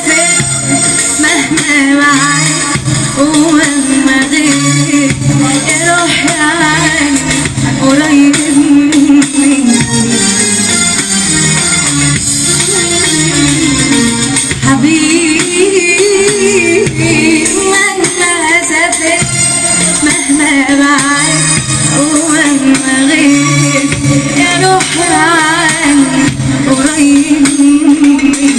سافرت مهما معاك ومهما غيرت يا روحي عني قريب مني حبيبي مهما سافرت مهما معاك ومهما غيرت يا روحي عني قريب مني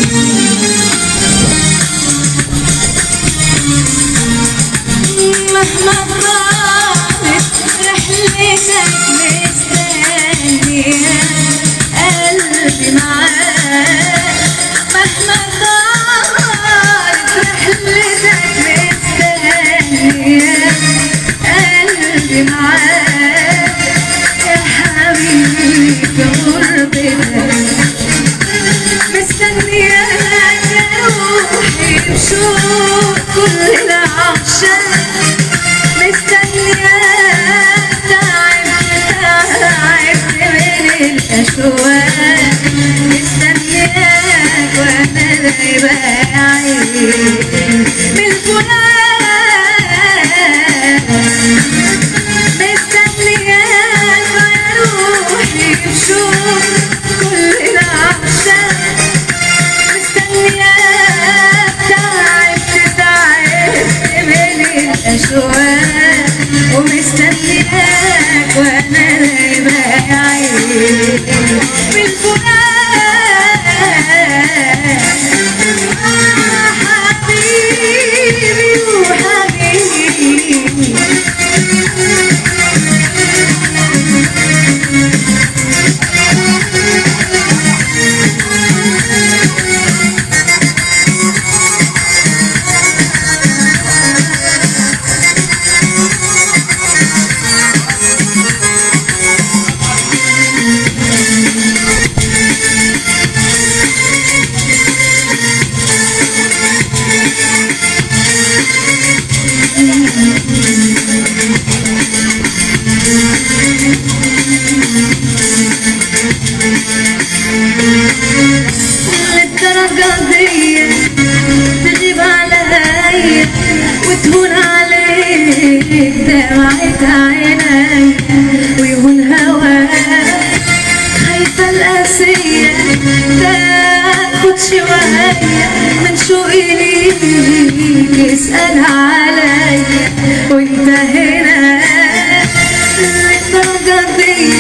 مهما طالت رحلتك مستنية قلبي معاك مهما طالت رحلتك مستنية قلبي معاك يا حبيبي في غربتك مستنياك يا روحي بشوق كل العشاق مستنياك تعبت من الأشواق مستنياك وأنا دايبة عيني من الفراق مستنياك يا روحي بشوق كل العشاق مستنياك تعبت من الأشواق ومستنياك وانا دايبة عيني من الفراق حبيبي وحبيبي للدرجة دي تغيب عليا وتهون عليك دمعة عيني ويهون هواك خايفة القاسية تاخد شوية من شوقي ليك اسأل عليا وانت هنا للدرجة دي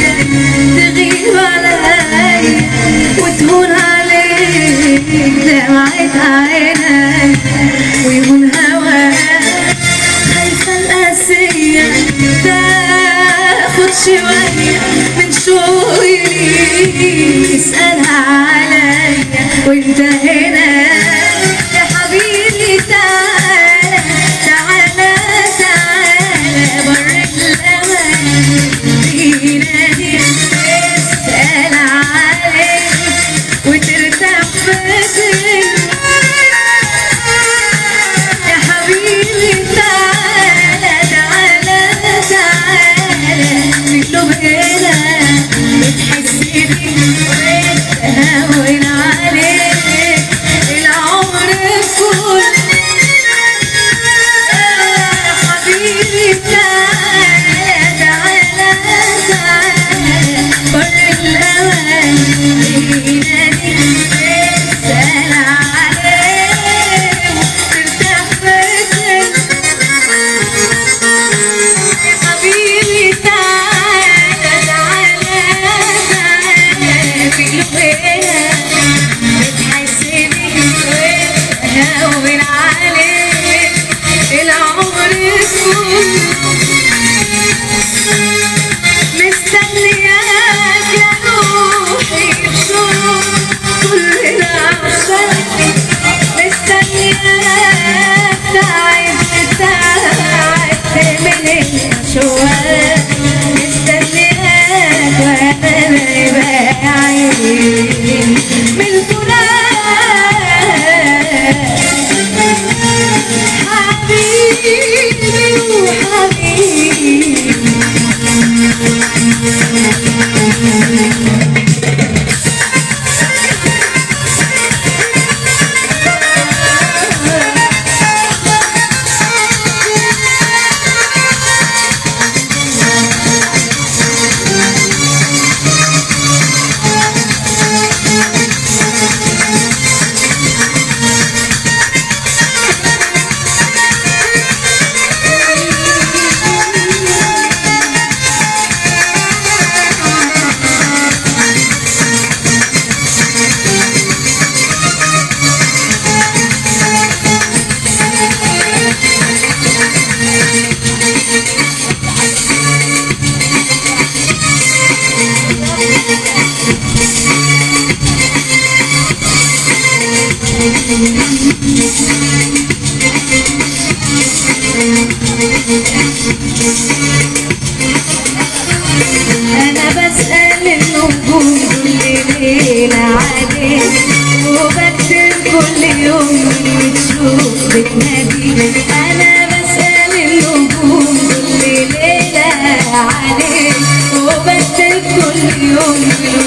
تغيب عليا وتهون عليك دمعة عيني ويهون هواك خايفة القاسية تاخد شوية من شوقي ليك اسألها عليا وانت هنا يا حبيبي تعالى تعالى تعالى بر الأمان بينادي اسأل عليك وترتاح فكري يا حبيبي تعالى تعالى تعالى تكتب هنا بتحس بيه وتهون عليك العمر كله يا حبيبي تعالى تعالى تعالى بر الأمان بينادي اسأل عليك ترتاح فكري يا حبيبي تعالى تعالى تعالى في قلوبنا بتحس بيه وتهون عليك العمر كله مستنياك يا روحي بشوق كل العشاق مستنياك تعبت من الأشواق مستنياك وانا دايبة عيني من الفراق حبيبي وحبيبي أنا بسأل النجوم كل ليلة عليك، وبكتب كل يوم بتشوف بتناديك. أنا بسأل النجوم كل ليلة عليك، وبكتب كل يوم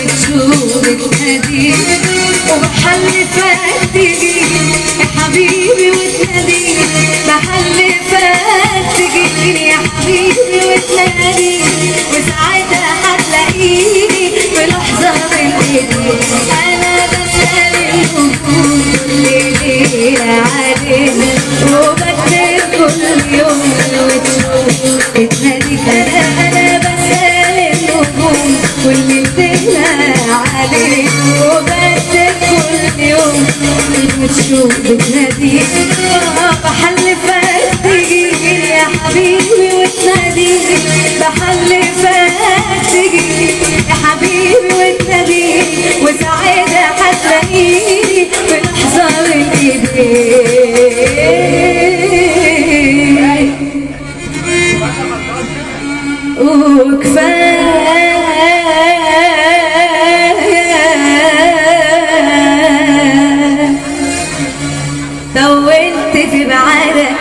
بتشوف بتناديك. وبحلفك تجي يا حبيبي وتناديك، بحلفك تجي يا حبيبي وتناديك، وساعتها هتلاقيني في لحظة من ايديك. أنا بسأل النجوم كل ليلة عليك، وبكتب كل يوم وتشوف بتناديك. أنا بسأل النجوم كل ليلة عليك، وبكتب كل يوم وتشوف بتناديك. بحلفك تجي يا حبيبي وتناديك، بحلفك تجي يا حبيبي وتناديك، وساعتها هتلاقيني في لحظة من ايديك. وكفاية طولت في بعادك،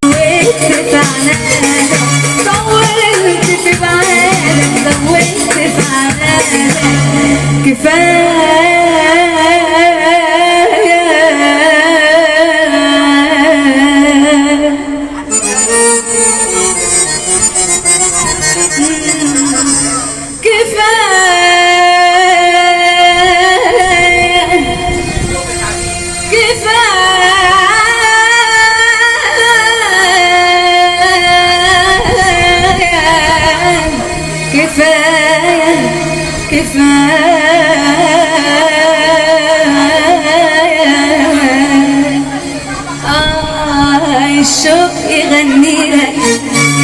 طولت في عنادك، طولت في بعادك، طولت في عنادك. كفاية كفاية كفاية الشوق يغني لك،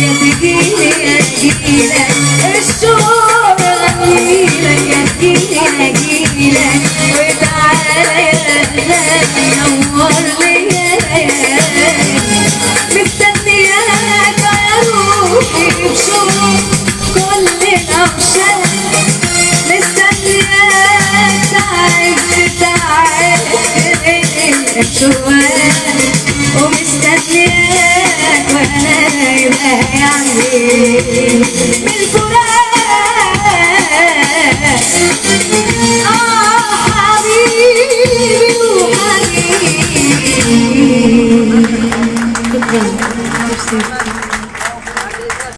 يا تجيلي يا تجيلك. الشوق يغني لك، يا تجيلي يا تجيلك. وتعالى يا غالي نور لي ليالي، مستنياك يا روحي بشوق كل الأوشاق. مستنياك تعيش تعيش الشوق، ومستنياك وانا نايمة يعني.